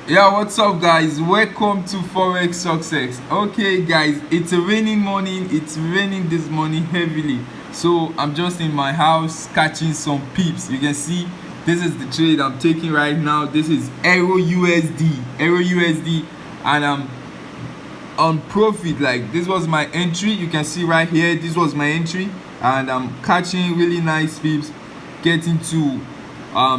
Yeah, what's up, guys? Welcome to Forex Success. Okay, guys, it's a raining morning. It's raining this morning heavily. So I'm just in my house catching some peeps. You can see this is the trade I'm taking right now. This is Euro USD, and I'm on profit. Like, this was my entry. You can see right here, this was my entry, and I'm catching really nice peeps, getting to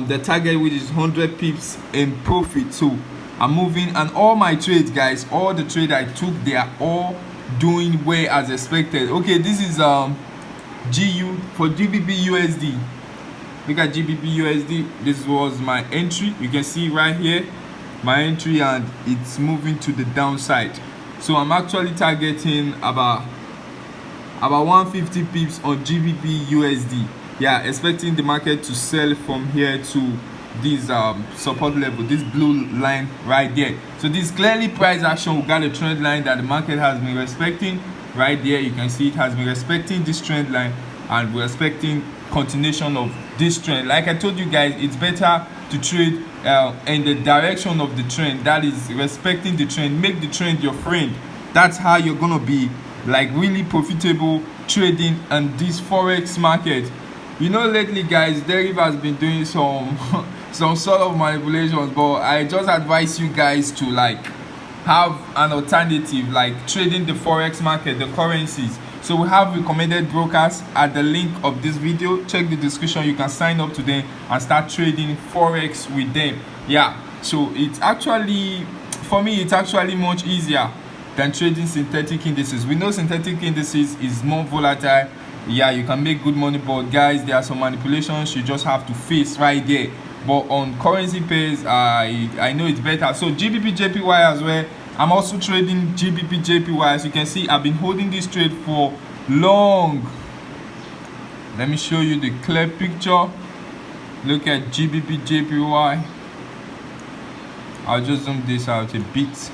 the target, which is 100 pips in profit. So I'm moving, and all my trades, guys, all the trade I took, they are all doing well as expected. Okay, this is GU for GBP USD. Look at GBP USD. This was my entry. You can see right here my entry, and it's moving to the downside. So I'm actually targeting about 150 pips on GBP USD. Yeah, expecting the market to sell from here to this support level, this blue line right there. So this clearly price action. We got a trend line that the market has been respecting right there. You can see it has been respecting this trend line, and we're expecting continuation of this trend. Like I told you guys, it's better to trade in the direction of the trend, that is respecting the trend. Make the trend your friend. That's how you're gonna be like really profitable trading in this forex market. You know, lately, guys, Deriv has been doing some some sort of manipulations, but I just advise you guys to like have an alternative, like trading the forex market, the currencies. So we have recommended brokers at the link of this video. Check the description. You can sign up to them and start trading forex with them. Yeah, so it's actually, for me, it's actually much easier than trading synthetic indices. We know synthetic indices is more volatile. Yeah, you can make good money, but guys, there are some manipulations you just have to face right there. But on currency pairs, I know it's better. So GBP JPY as well. I'm also trading GBP JPY. As you can see, I've been holding this trade for long. Let me show you the clear picture. Look at GBP JPY. I'll just zoom this out a bit.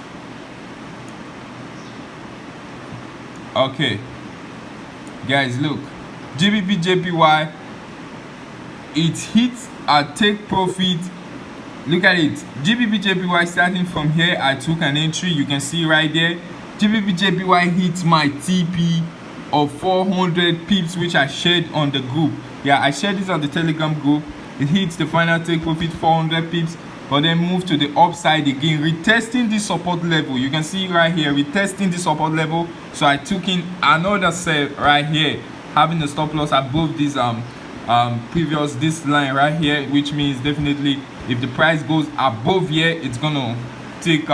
Okay, guys, look, GBP JPY, it hits a take profit. Look at it, GBP JPY starting from here. I took an entry. You can see right there, GBP JPY hits my TP of 400 pips, which I shared on the group. Yeah, I shared this on the Telegram group. It hits the final take profit 400 pips, but then move to the upside again, retesting this support level. You can see right here, retesting this support level. So I took in another sell right here, having the stop loss above this previous this line right here, which means definitely if the price goes above here, it's gonna take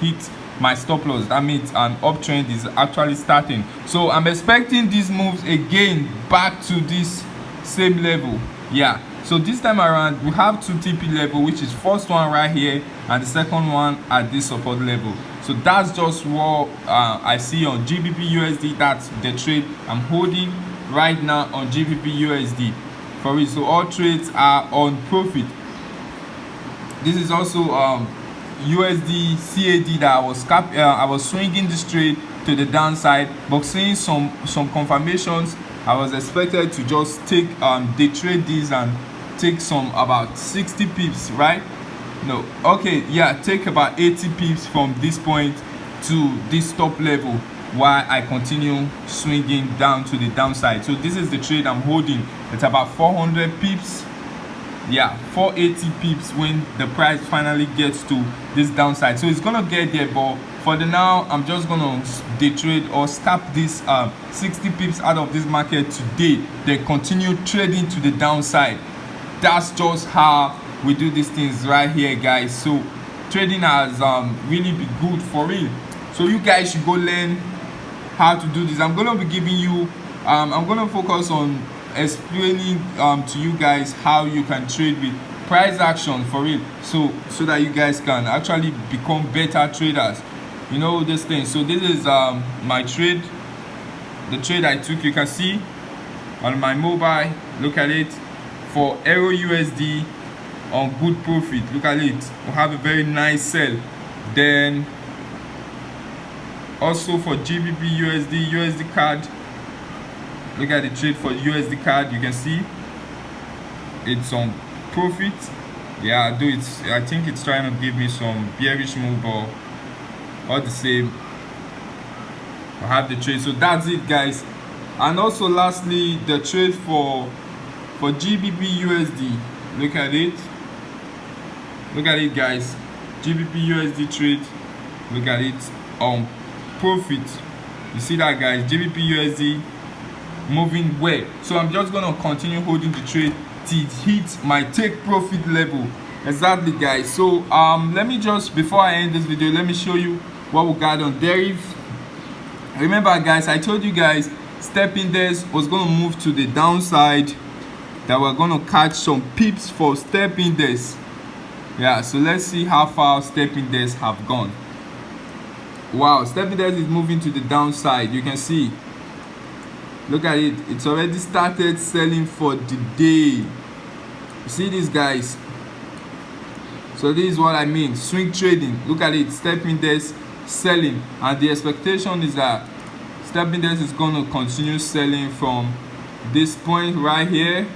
hit my stop loss. That means an uptrend is actually starting. So I'm expecting these moves again back to this same level. Yeah, so this time around we have two TP level, which is first one right here and the second one at this support level. So that's just what I see on GBP USD. That's the trade I'm holding right now on GBP USD for it. So all trades are on profit. This is also USD CAD that I was swinging this trade to the downside, but seeing some confirmations, I was expected to just take day trade these and take some about 60 pips, right? No, okay, yeah, take about 80 pips from this point to this top level while I continue swinging down to the downside. So this is the trade I'm holding. It's about 400 pips. Yeah, 480 pips when the price finally gets to this downside. So it's gonna get there, but for the now, I'm just gonna day trade or scalp this 60 pips out of this market today, then continue trading to the downside. That's just how we do these things right here, guys. So trading has really been good for real. So you guys should go learn how to do this. I'm gonna be giving you I'm gonna focus on explaining to you guys how you can trade with price action for real, so that you guys can actually become better traders. You know this thing. So this is my trade, the trade I took. You can see on my mobile. Look at it, for Euro USD on good profit. Look at it, we have a very nice sell. Then also for GBP USD card, look at the trade for USD card. You can see it's on profit. Yeah, do it. I think it's trying to give me some bearish move, but all the same, I have the trade. So that's it, guys. And also, lastly, the trade for GBP USD. Look at it. Look at it, guys. GBP USD trade. Look at it. Profit. You see that, guys? GBP USD moving well. So I'm just gonna continue holding the trade till it hits my take profit level. Exactly, guys. So let me just, before I end this video, let me show you what we got on deriv. Remember, guys, I told you guys step index was gonna move to the downside, that we're gonna catch some pips for step index. Yeah, so let's see how far step index have gone. Wow, step index is moving to the downside. You can see, look at it, it's already started selling for the day. You see this, guys? So this is what I mean, swing trading. Look at it, step index selling, and the expectation is that step index is going to continue selling from this point right here,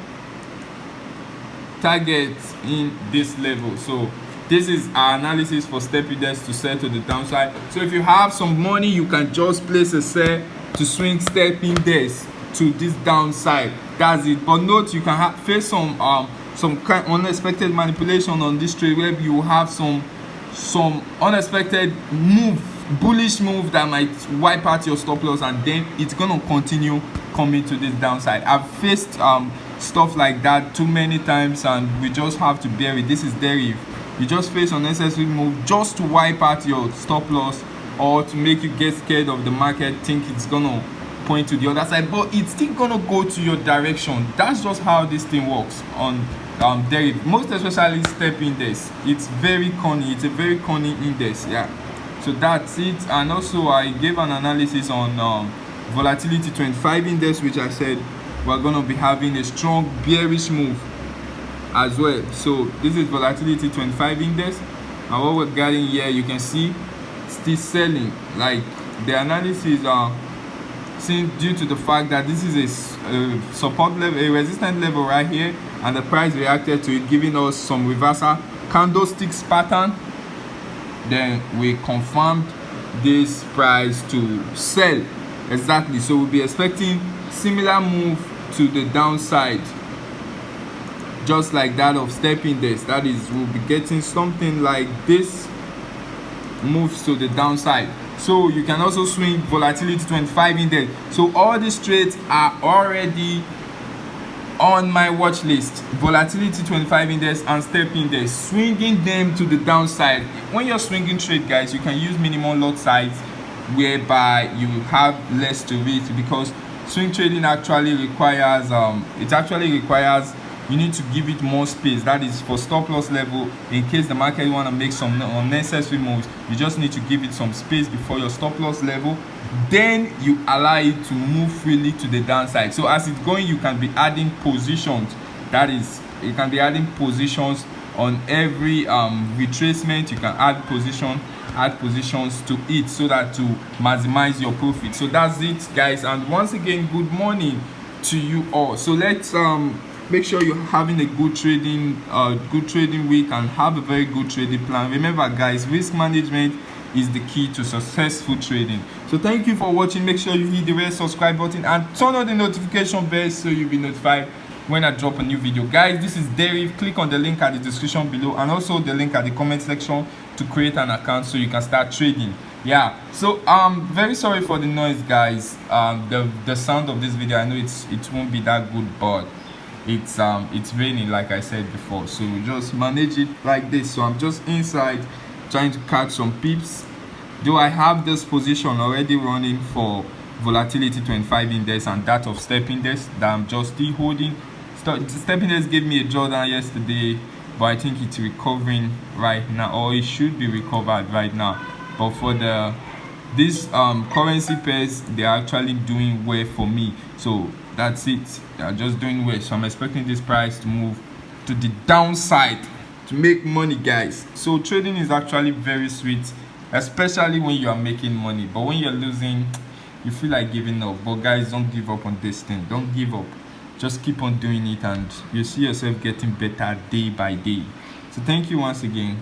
target in this level. So this is our analysis for step index to sell to the downside. So if you have some money, you can just place a sell to swing step index to this downside. That's it. But note, you can face some kind of unexpected manipulation on this trade, where you have some unexpected move, bullish move, that might wipe out your stop loss, and then it's gonna continue coming to this downside. I've faced stuff like that too many times, and we just have to bear it. This is deriv. You just face unnecessary move just to wipe out your stop loss, or to make you get scared of the market, think it's gonna point to the other side, but it's still gonna go to your direction. That's just how this thing works on deriv, most especially step index. It's very corny. It's a very corny index. Yeah, so that's it. And also, I gave an analysis on volatility 25 index, which I said we're gonna be having a strong bearish move as well. So this is volatility 25 index, and what we're getting here, you can see still selling. Like, the analysis seen due to the fact that this is a support level, a resistance level right here, and the price reacted to it, giving us some reversal candlesticks pattern. Then we confirmed this price to sell. Exactly. So we'll be expecting similar move to the downside, just like that of step index. That is, we'll be getting something like this, moves to the downside. So you can also swing volatility 25 index. So all these trades are already on my watch list. Volatility 25 index and step index, swinging them to the downside. When you're swinging trade, guys, you can use minimum lot size, whereby you have less to it, because swing trading actually requires you need to give it more space. That is for stop loss level. In case the market want to make some unnecessary moves, you just need to give it some space before your stop loss level. Then you allow it to move freely to the downside. So as it's going, you can be adding positions. That is, you can be adding positions on every retracement. You can add positions to it, so that to maximize your profit. So that's it, guys. And once again, good morning to you all. So let's make sure you're having a good trading week, and have a very good trading plan. Remember, guys, risk management is the key to successful trading. So thank you for watching. Make sure you hit the red subscribe button and turn on the notification bell, so you'll be notified when I drop a new video. Guys, this is deriv. Click on the link at the description below, and also the link at the comment section to create an account so you can start trading. Yeah, so very sorry for the noise, guys. The sound of this video, I know it won't be that good, but it's raining, like I said before, so we just manage it like this. So I'm just inside trying to catch some pips, though I have this position already running for volatility 25 index and that of step index that I'm just still holding. Step index gave me a drawdown yesterday, but I think it's recovering right now, or it should be recovered right now. But for this currency pairs, they're actually doing well for me. So that's it, they're just doing well. So I'm expecting this price to move to the downside to make money, guys. So trading is actually very sweet, especially when you are making money. But when you're losing, you feel like giving up. But guys, don't give up on this thing. Don't give up. Just keep on doing it, and you see yourself getting better day by day. So thank you once again.